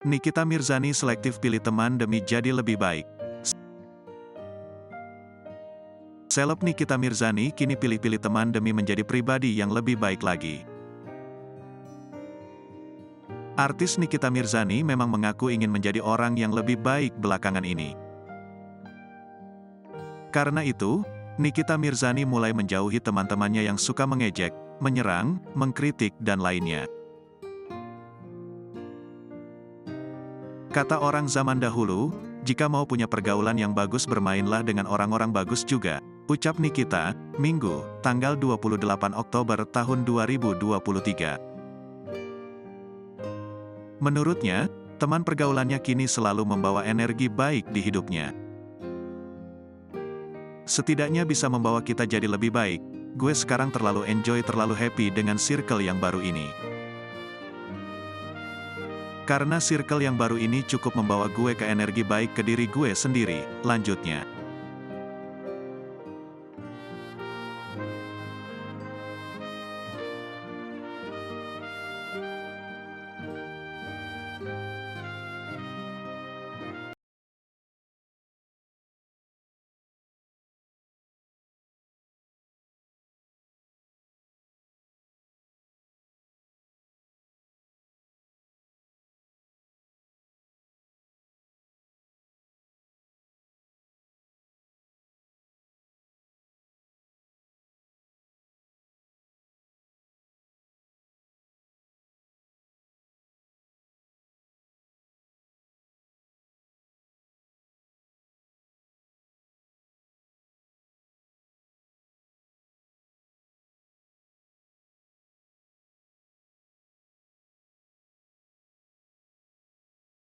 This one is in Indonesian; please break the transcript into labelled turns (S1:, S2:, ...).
S1: Nikita Mirzani selektif pilih teman demi jadi lebih baik. Seleb Nikita Mirzani kini pilih-pilih teman demi menjadi pribadi yang lebih baik lagi. Artis Nikita Mirzani memang mengaku ingin menjadi orang yang lebih baik belakangan ini. Karena itu, Nikita Mirzani mulai menjauhi teman-temannya yang suka mengejek, menyerang, mengkritik, dan lainnya. Kata orang zaman dahulu, jika mau punya pergaulan yang bagus bermainlah dengan orang-orang bagus juga, ucap Nikita, Minggu, tanggal 28 Oktober tahun 2023. Menurutnya, teman pergaulannya kini selalu membawa energi baik di hidupnya. Setidaknya bisa membawa kita jadi lebih baik. Gue sekarang terlalu enjoy, terlalu happy dengan circle yang baru ini. Karena circle yang baru ini cukup membawa gue ke energi baik ke diri gue sendiri, lanjutnya.